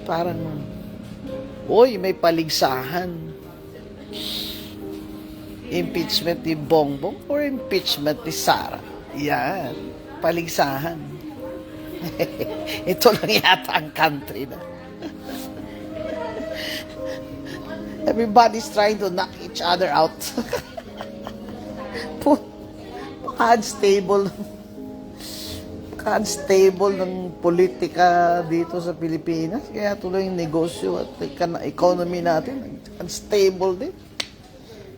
Parang, uy, may paligsahan. Impeachment ni Bongbong or impeachment ni Sara? Yan, paligsahan. Ito lang yata ang country na. Everybody's trying to knock each other out. Unstable ng politika dito sa Pilipinas. Kaya tuloy yung negosyo at economy natin unstable din.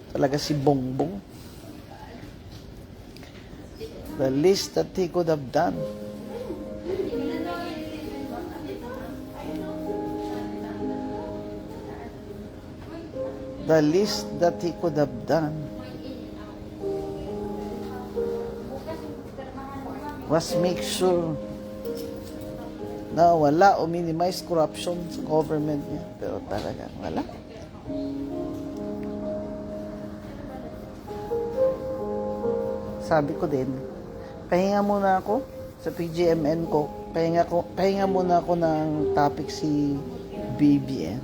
Talaga si Bongbong. The least that he could have done. The least that he could have done was make sure na wala o minimize corruption sa government niya. Pero talagang wala. Sabi ko din, pahinga muna ako sa PGMN ko. Pahinga muna ako ng topic si BBM.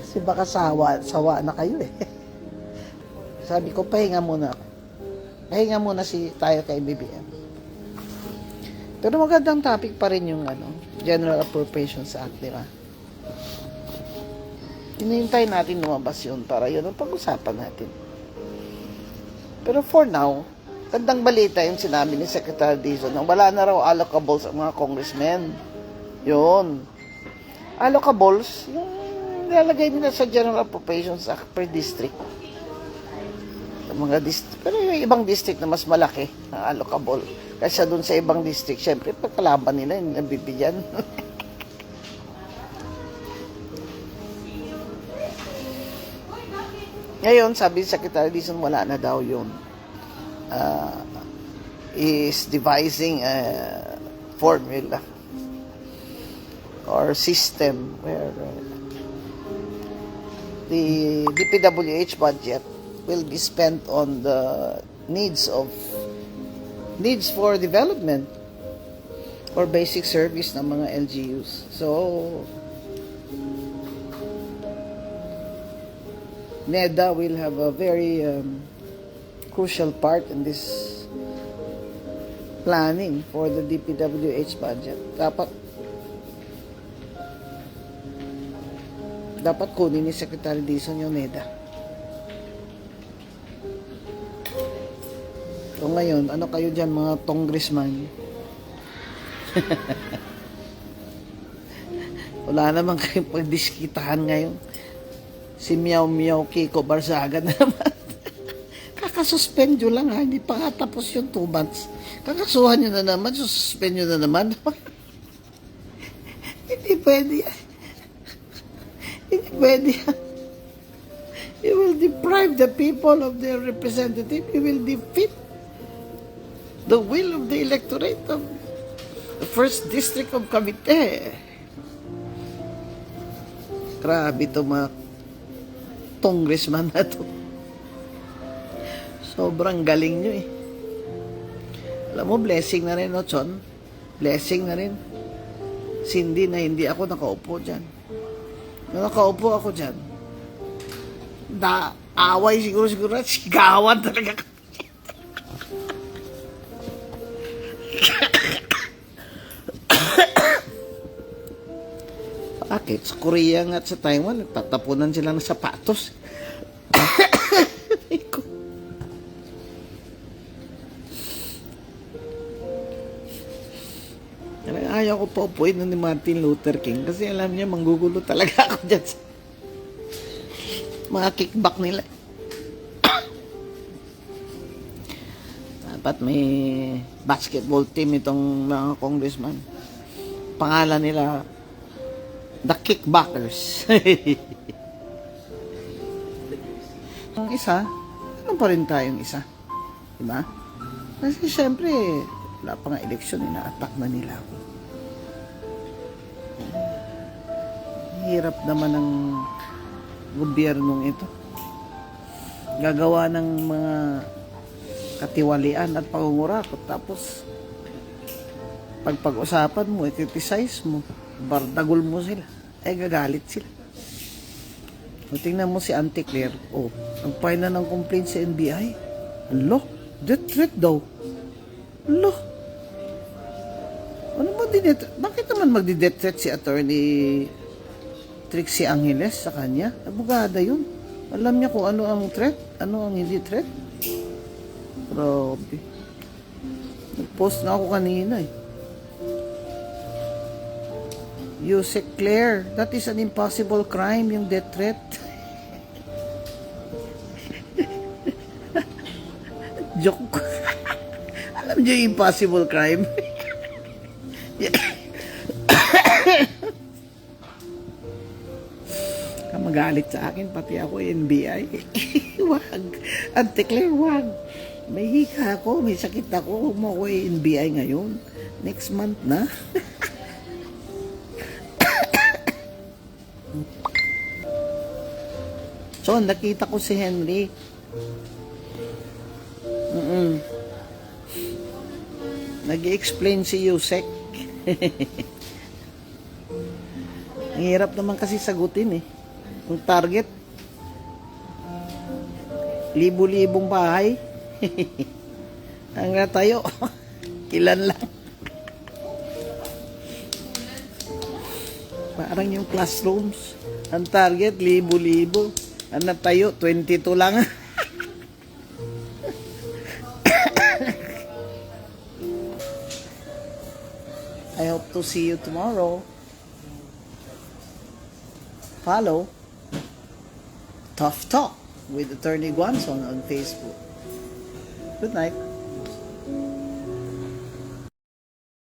Kasi baka sawa na kayo eh. Sabi ko, pahinga muna ako. Pahinga muna tayo kay BBM. Pero magandang topic pa rin yung General Appropriations Act, di ba? Hinihintay natin lumabas yun para yun ang pag-usapan natin. Pero for now, gandang balita yung sinabi ni Secretary Dizon na wala na raw allocables ang mga congressmen. Yun. Allocables, yung nilalagay nila sa General Appropriations Act per district. Mga district, pero yung ibang district na mas malaki ang allocable kaysa dun sa ibang district, syempre pagkalaban nila yung nabibigyan. Ngayon, sabi ni Secretary Dizon, wala na daw yun. Is devising a formula or system where the DPWH budget will be spent on the needs for development or basic service ng mga LGUs. So, NEDA will have a very crucial part in this planning for the DPWH budget. Dapat kunin ni Secretary Dizon yung NEDA. So ngayon, ano kayo dyan mga congressman? Wala naman kayong pagdiskitahan ngayon. Si Meow Meow Kiko Barzaga na naman. Kakasuspend nyo lang ha, hindi pa nga tapos yung 2 months. Kakasuhan nyo na naman, sususpend nyo na naman. Hindi pwede yan. Hindi pwede yan. You will deprive the people of their representative. You will defeat the will of the electorate of the 1st District of Cavite. Grabe ito mga congressman na to. Sobrang galing nyo eh. Alam mo, blessing na rin, no, Chon? Blessing na rin. Sindi na hindi ako nakaupo dyan. Nung nakaupo ako dyan, away siguro, sigawan talaga. Bakit? Sa Korea at sa Taiwan, nagtatapunan sila ng sapatos. Ayaw ko pa upuin ni Martin Luther King kasi alam niya, manggugulo talaga ako dyan sa mga kickback nila. Dapat may basketball team itong mga congressman. Pangalan nila, The Kickbackers. Ang isa, ano pa rin tayong isa? Diba? Kasi syempre, wala pa nga eleksyon, ina-attack na nila ako. Hirap naman ng gobyernong ito. Gagawa ng mga katiwalian at pangungurakot. Tapos, pag-usapan mo, i-criticize mo. bardagol mo sila. Ay, gagalit sila. O, tingnan mo si Auntie Claire. O, nag-file na ng complaint sa NBI. Alo, death threat daw. Alo. Ano ba din ito? Bakit naman magdi-death threat si Attorney Trixie Angeles sa kanya? Abogada yun. Alam niya kung ano ang threat, ano ang hindi threat. Grabe. Nag-post na ako kanina eh. Yusek Claire, that is an impossible crime, yung death threat. Joke. Alam niyo yung impossible crime? Magalit sa akin, pati ako NBI. Wag. Auntie Claire, wag. May hika ako, may sakit ako. Huwag mo ako NBI ngayon. Next month na. So, nakita ko si Henry. Nag-i-explain si Yusek. Ang hirap naman kasi sagutin eh. Ang target, libo-libong bahay. Ang tayo, ilan lang. Parang yung classrooms. Ang target, libo-libo. Ang natayo, 22 lang. I hope to see you tomorrow. Follow Tough Talk with Attorney Guanzon on Facebook. Good night.